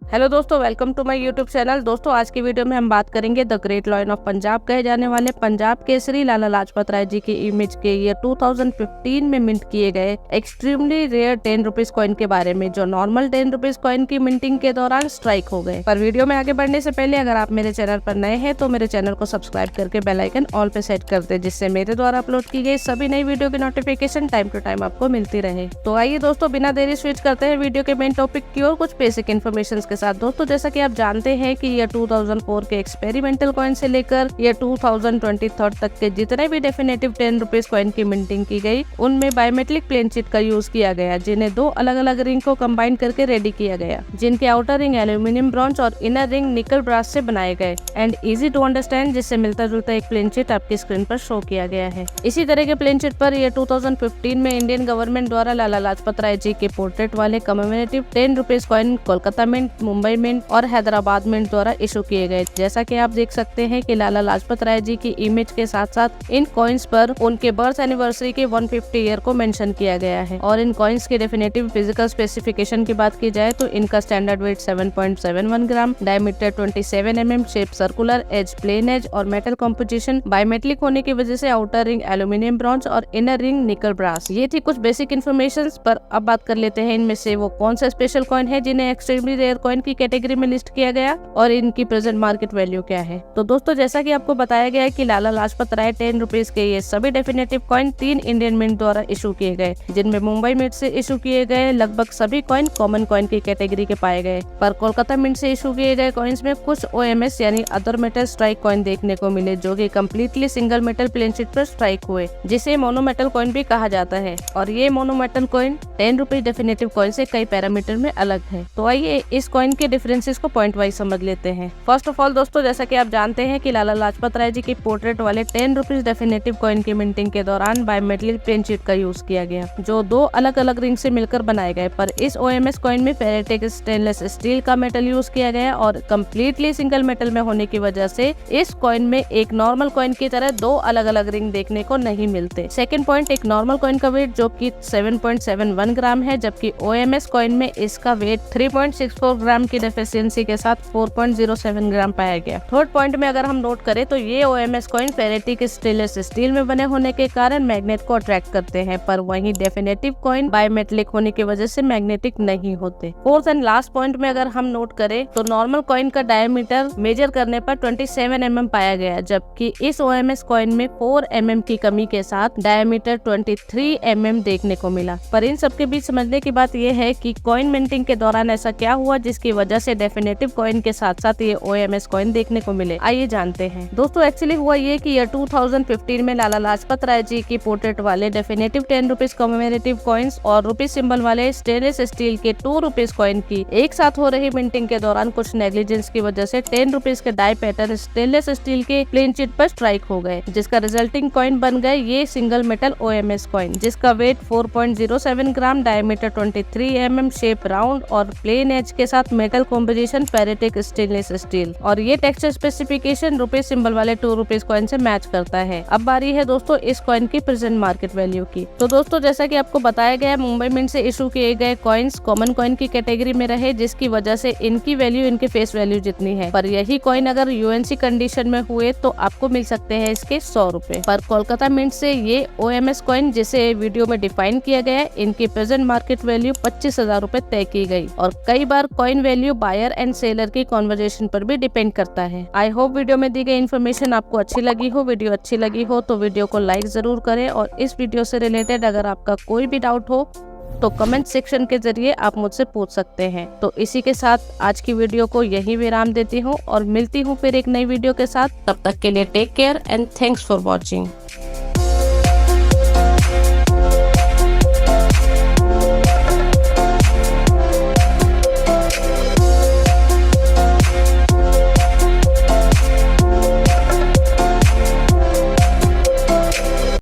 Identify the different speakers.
Speaker 1: Hello दोस्तों, welcome to my YouTube channel. दोस्तों, आज की वीडियो में हम बात करेंगे the great lion of Punjab कहे जाने वाले पंजाब केसरी लाला लाजपत राय जी की इमेज के ईयर 2015 में मिंट किए गए एक्सट्रीमली रेयर 10 रुपीज कॉइन के बारे में, जो नॉर्मल 10 रुपीज कॉइन की मिंटिंग के दौरान स्ट्राइक हो गए। पर वीडियो में आगे बढ़ने से पहले अगर आप मेरे चैनल पर नए हैं तो मेरे चैनल को सब्सक्राइब करके बेल आइकन ऑल पे सेट कर दे, जिससे मेरे द्वारा अपलोड की गई सभी नई वीडियो की नोटिफिकेशन टाइम टू टाइम आपको मिलती रहे। तो आइए दोस्तों, बिना देरी स्विच करते हैं वीडियो के मेन टॉपिक की ओर कुछ बेसिक इन्फॉर्मेशन के साथ। दोस्तों, जैसा कि आप जानते हैं कि ईयर 2004 के एक्सपेरिमेंटल कॉइन से लेकर ईयर 2023 तक के जितने भी डेफिनेटिव 10 रुपीज कॉइन की मिंटिंग की गई, उनमें बायोमेट्रिक प्लेन चिट का यूज किया गया, जिन्हें दो अलग अलग रिंग को कंबाइन करके रेडी किया गया, जिनके आउटर रिंग एल्यूमिनियम ब्रॉन्ज और इनर रिंग निकल ब्रास से बनाए गए एंड इजी टू अंडरस्टैंड, जिससे मिलता जुलता एक प्लेन चिट आपकी स्क्रीन पर शो किया गया है। इसी तरह के प्लेन चिट पर ईयर 2015 में इंडियन गवर्नमेंट द्वारा लाला लाजपत राय जी के पोर्ट्रेट वाले commemorative 10 rupees coin Kolkata mint, Mumbai mint और हैदराबाद मिंट द्वारा इशू किए गए। जैसा कि आप देख सकते हैं कि लाला लाजपत राय जी की इमेज के साथ साथ इन कॉइन्स पर उनके बर्थ एनिवर्सरी के 150 ईयर को मेंशन किया गया है। और इन कॉइन्स के डेफिनेटिव फिजिकल स्पेसिफिकेशन की बात की जाए तो इनका standard weight 7.71 gram, diameter 27 mm, shape circular, edge plain edge और मेटल कॉम्पोजिशन बायोमेट्रिक होने की वजह से आउटर रिंग एल्यूमिनियम ब्रॉन्ज और इनर रिंग निकल ब्रास। ये थी कुछ बेसिक इन्फॉर्मेशन। पर अब बात कर लेते हैं इनमें से वो कौन सा स्पेशल कॉइन है जिन्हें एक्सट्रीमली रेयर कॉइन की कैटेगरी में लिस्ट किया गया और इनकी प्रेजेंट मार्केट वैल्यू क्या है। तो दोस्तों, जैसा कि आपको बताया गया है कि लाला लाजपत राय 10 रुपीज के ये सभी डेफिनेटिव कॉइन 3 इंडियन मिंट द्वारा इशू किए गए, जिनमें मुंबई मिंट से इशू किए गए लगभग सभी कॉइन कॉमन कॉइन की कैटेगरी के पाए गए। पर कोलकाता मिंट से इशू किए गए कॉइन्स में कुछ OMS यानी अदर मेटल स्ट्राइक कॉइन देखने को मिले, जो कि completely single metal plain sheet पर स्ट्राइक हुए, जिसे मोनोमेटल कॉइन भी कहा जाता है। और ये मोनोमेटल कॉइन 10 रुपीज डेफिनेटिव कॉइन से कई पैरामीटर में अलग है। तो आइए इस कॉइन के डिफरेंसेस को पॉइंट वाइज समझ लेते हैं। फर्स्ट ऑफ ऑल दोस्तों, जैसा कि आप जानते हैं कि लाला लाजपत राय जी की पोर्ट्रेट वाले 10 रुपीज डेफिनेटिव कॉइन की मिंटिंग के दौरान बायोमेट्रिक प्लेन शीट का यूज किया गया, जो दो अलग अलग रिंग से मिलकर बनाए गए। पर इस OMS कॉइन में फेरेटिक स्टेनलेस स्टील का मेटल यूज किया गया और कम्प्लीटली सिंगल मेटल में होने की वजह से इस कॉइन में एक नॉर्मल कॉइन की तरह दो अलग अलग रिंग देखने को नहीं मिलते। सेकेंड पॉइंट, एक नॉर्मल कॉइन का वेट जो कि 7.71 ग्राम है, जबकि OMS कॉइन में इसका वेट 3.64 ग्राम की डेफिशिएंसी के साथ 4.07 ग्राम पाया गया। थर्ड पॉइंट में अगर हम नोट करें तो ये OMS coin ferritic stainless steel में बने होने के कारण मैग्नेट को अट्रैक्ट करते हैं, पर वहीं डेफिनेटिव कॉइन बायोमेट्रिक होने की वजह से मैग्नेटिक नहीं होते। फोर्थ एंड लास्ट पॉइंट में अगर हम नोट करें तो नॉर्मल कॉइन का डायमीटर मेजर करने पर 27 mm पाया गया, जबकि इस OMS कॉइन में 4 mm की कमी के साथ डायमीटर 23 mm देखने को मिला। पर इन सबके बीच समझने की बात यह है कि कॉइन मिंटिंग के दौरान ऐसा क्या हुआ जिसकी वजह से डेफिनेटिव कॉइन के साथ साथ ये OMS कॉइन देखने को मिले। आइए जानते हैं। दोस्तों, एक्चुअली हुआ ये कि ईयर 2015 में लाला लाजपत राय जी की पोर्ट्रेट वाले डेफिनेटिव 10 रुपीज कमेमोरेटिव कॉइन्स और रुपीज सिंबल वाले स्टेनलेस स्टील के 2 रुपीज कॉइन की एक साथ हो रही मिंटिंग के दौरान कुछ नेग्लिजेंस की वजह से 10 रुपीज के डाई पैटर्न स्टेनलेस स्टील के प्लेन शीट पर स्ट्राइक हो गए, जिसका रिजल्टिंग कॉइन बन गए ये सिंगल मेटल OMS कॉइन, जिसका वेट 4.07 ग्राम, डायमीटर 23 mm, शेप राउंड और प्लेन एज के साथ metal composition ferritic stainless steel. और ये टेक्सचर स्पेसिफिकेशन रुपीज सिंबल वाले 2 रुपीज कॉइन से मैच करता है। अब बारी है दोस्तों इस कॉइन की प्रेजेंट मार्केट वैल्यू की। तो दोस्तों, जैसा कि आपको बताया गया है, मुंबई मिंट से इशू किए गए कॉइन्स कॉमन कॉइन की कैटेगरी में रहे, जिसकी वजह से इनकी वैल्यू इनके फेस वैल्यू जितनी है। पर यही कॉइन अगर UNC कंडीशन में हुए तो आपको मिल सकते हैं इसके 100 रुपए। पर कोलकाता मिंट से ये OMS कॉइन जिसे वीडियो में डिफाइन किया गया है, इनकी प्रेजेंट मार्केट वैल्यू 25,000 रुपए तय की गई। और कई बार coin value buyer and seller की कॉन्वर्जेशन पर भी डिपेंड करता है। आई होप वीडियो में दी गई इन्फॉर्मेशन आपको अच्छी लगी हो। वीडियो अच्छी लगी हो तो वीडियो को लाइक जरूर करें और इस वीडियो से रिलेटेड अगर आपका कोई भी डाउट हो तो कमेंट सेक्शन के जरिए आप मुझसे पूछ सकते हैं। तो इसी के साथ आज की वीडियो को यहीं विराम देती हूँ और मिलती हूँ फिर एक नई वीडियो के साथ। तब तक के लिए take care and thanks for watching.